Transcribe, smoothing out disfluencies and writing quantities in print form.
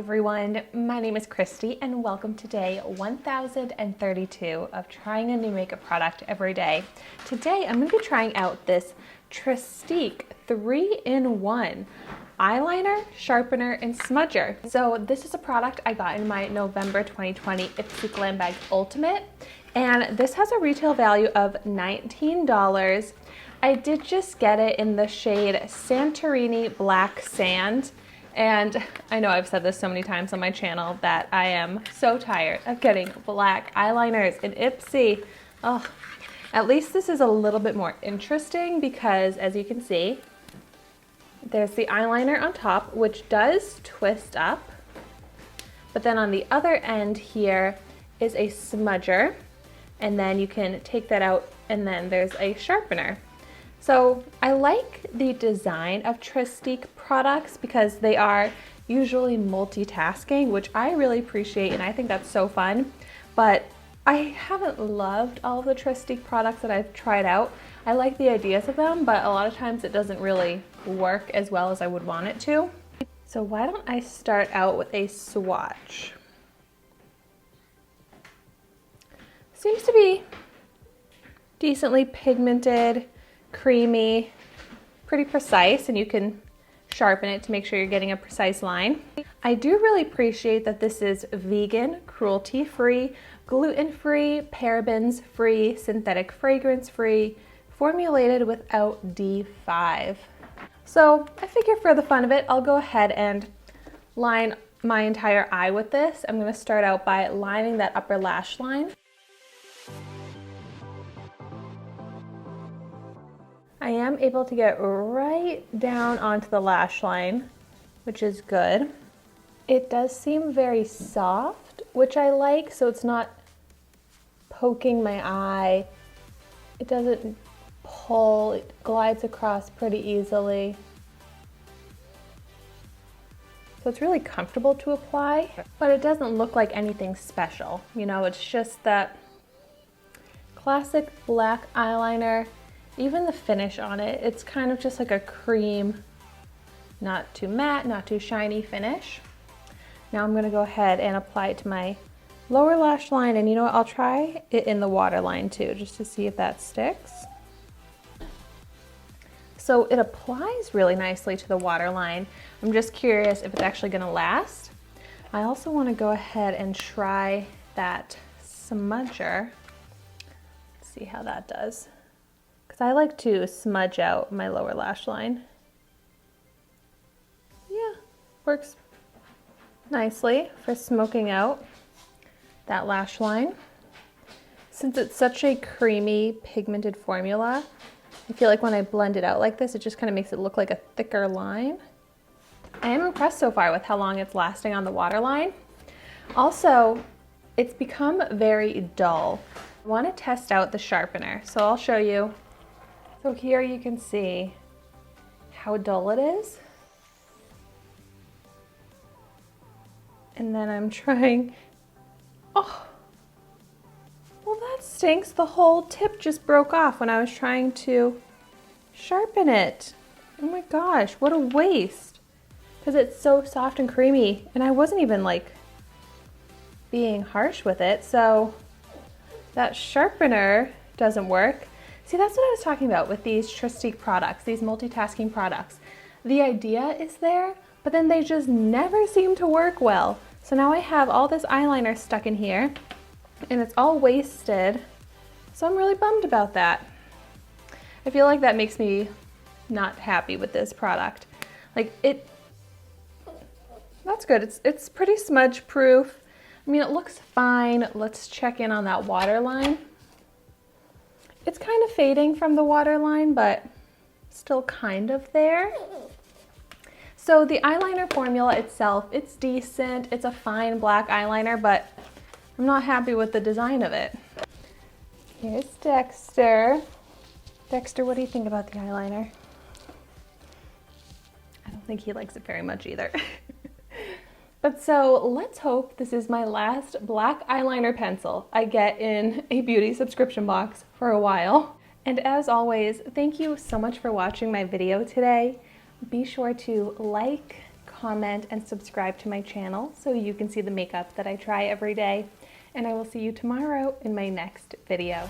Everyone, my name is Christy and welcome to day 1032 of trying a new makeup product every day. Today I'm going to be trying out this TRESTIQUE 3-in-1 eyeliner, sharpener, and smudger. So this is a product I got in my November 2020 Ipsy Glam Bag Ultimate, and this has a retail value of $19. I did just get it in the shade Santorini Black Sand. And I know I've said this so many times on my channel that I am so tired of getting black eyeliners in Ipsy. Oh, at least this is a little bit more interesting because, as you can see, there's the eyeliner on top, which does twist up. But then on the other end here is a smudger, and then you can take that out, and then there's a sharpener. So I like the design of TRESTIQUE products because they are usually multitasking, which I really appreciate, and I think that's so fun. But I haven't loved all of the TRESTIQUE products that I've tried out. I like the ideas of them, but a lot of times it doesn't really work as well as I would want it to. So why don't I start out with a swatch? Seems to be decently pigmented, creamy, pretty precise, and you can sharpen it to make sure you're getting a precise line. I do really appreciate that this is vegan, cruelty-free, gluten-free, parabens-free, synthetic fragrance-free, formulated without D5. So I figure for the fun of it, I'll go ahead and line my entire eye with this. I'm going to start out by lining that upper lash line. I am able to get right down onto the lash line, which is good. It does seem very soft, which I like, so it's not poking my eye. It doesn't pull, it glides across pretty easily. So it's really comfortable to apply, but it doesn't look like anything special. You know, it's just that classic black eyeliner. Even the finish on it, it's kind of just like a cream, not too matte, not too shiny finish. Now I'm gonna go ahead and apply it to my lower lash line, and you know what, I'll try it in the waterline too, just to see if that sticks. So it applies really nicely to the waterline. I'm just curious if it's actually gonna last. I also wanna go ahead and try that smudger. Let's see how that does. I like to smudge out my lower lash line. Yeah, works nicely for smoking out that lash line. Since it's such a creamy, pigmented formula, I feel like when I blend it out like this, it just kind of makes it look like a thicker line. I am impressed so far with how long it's lasting on the waterline. Also, it's become very dull. I want to test out the sharpener, so I'll show you. So here you can see how dull it is. And then I'm trying, oh, well that stinks. The whole tip just broke off when I was trying to sharpen it. Oh my gosh, what a waste. Because it's so soft and creamy, and I wasn't even like being harsh with it. So that sharpener doesn't work. See, that's what I was talking about with these TRESTIQUE products, these multitasking products. The idea is there, but then they just never seem to work well. So now I have all this eyeliner stuck in here, and it's all wasted. So I'm really bummed about that. I feel like that makes me not happy with this product. Like that's good. It's pretty smudge proof. I mean, it looks fine. Let's check in on that waterline. It's kind of fading from the waterline, but still kind of there. So the eyeliner formula itself, it's decent. It's a fine black eyeliner, but I'm not happy with the design of it. Here's Dexter. Dexter, what do you think about the eyeliner? I don't think he likes it very much either. But so let's hope this is my last black eyeliner pencil I get in a beauty subscription box for a while. And as always, thank you so much for watching my video today. Be sure to like, comment, and subscribe to my channel so you can see the makeup that I try every day. And I will see you tomorrow in my next video.